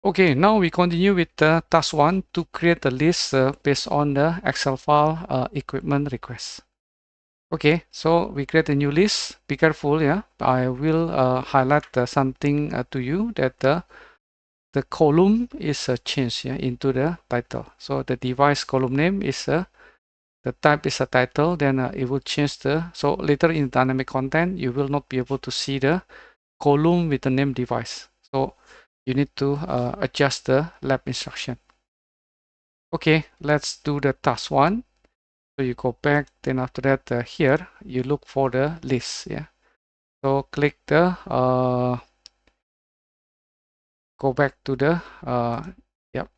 Okay, now we continue with task 1 to create a list based on the Excel file equipment request. Okay, so we create a new list. Be careful, yeah. I will highlight something to you that the column is changed, yeah, into the title. So the device column name is the type is a title. Then it will change so later in dynamic content you will not be able to see the column with the name device. So you need to adjust the lab instruction. Okay, let's do the task 1. So you go back, then after that here you look for the list, yeah. So click the go back to the yep.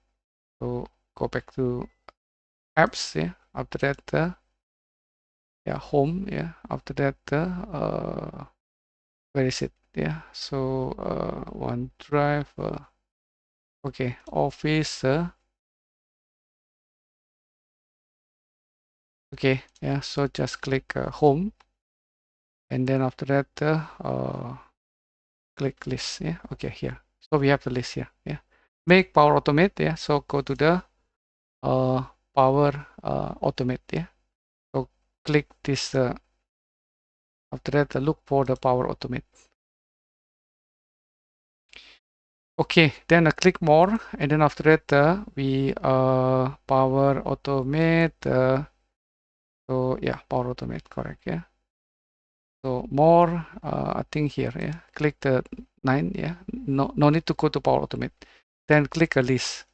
So go back to apps, yeah. After that yeah, home, yeah. After that where is it? Yeah. So OneDrive, okay, Office, okay, yeah. So just click home, and then after that click list, yeah. Okay, here. So we have the list here, yeah. Make Power Automate, yeah. So go to the Power Automate, yeah. So click this. After that, look for the Power Automate. Okay, then click more, and then after that we Power Automate. So yeah, Power Automate, correct, yeah. So more, I think here, yeah. Click the 9, yeah. No need to go to Power Automate. Then click a list.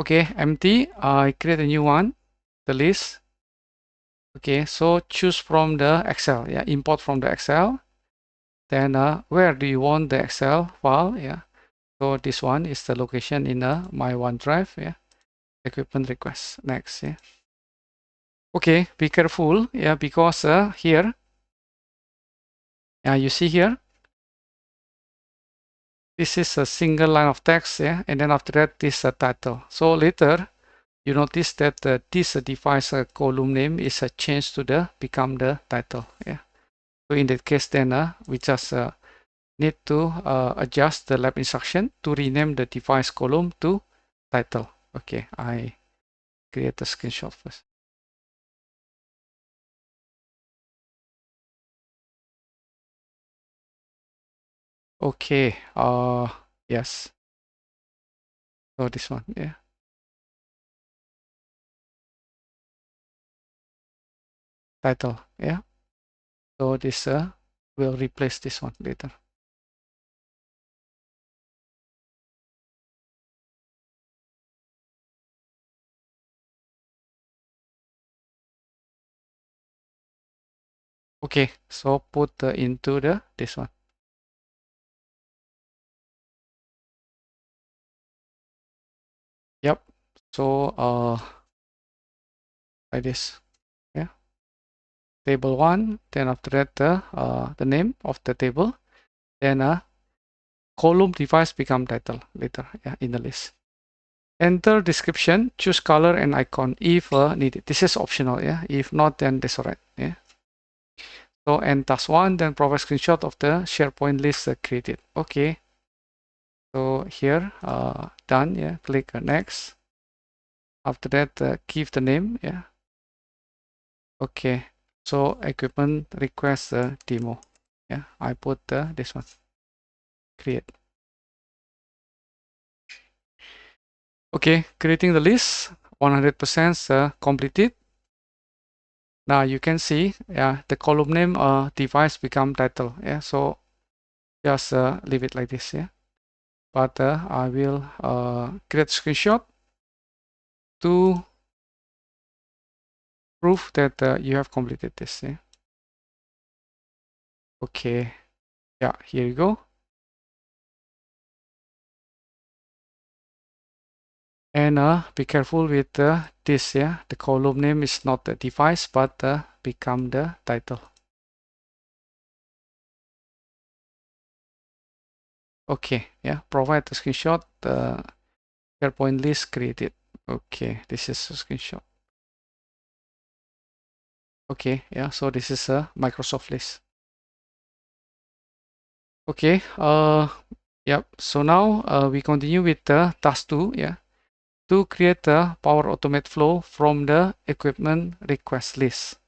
Okay, empty. I create a new one, the list. Okay, so choose from the Excel, yeah. Import from the Excel. Then where do you want the Excel file, yeah. So this one is the location in my OneDrive, yeah. Equipment request. Next, yeah. Okay, be careful, yeah, because here, you see here, this is a single line of text, yeah, and then after that this title. So later you notice that this device column name is changed to the become the title, yeah. So in that case, then we just need to adjust the lab instruction to rename the device column to title. Okay, I create a screenshot first. Okay, yes. So this one, yeah. Title, yeah. So this will replace this one later. Okay, so put into the this one. Yep. So like this, yeah. Table 1, then after that the name of the table, then column device become title later, yeah, in the list. Enter description, choose color and icon if needed. This is optional, yeah. If not, then that's alright, yeah. So and task 1, then provide screenshot of the SharePoint list created. Okay. So here, done, yeah. Click next. After that, give the name, yeah. Okay. So equipment request demo, yeah. I put this one. Create. Okay, creating the list, 100% completed. Now you can see, yeah, the column name device become title, yeah. So just leave it like this, yeah. But I will create screenshot to prove that you have completed this, yeah. Okay, yeah, here you go. And be careful with this, yeah. The column name is not the device, but become the title. Okay, yeah. Provide the screenshot. SharePoint list created. Okay, this is a screenshot. Okay, yeah. So this is a Microsoft list. Okay. Yep. So now we continue with the task 2, yeah, to create the Power Automate flow from the equipment request list.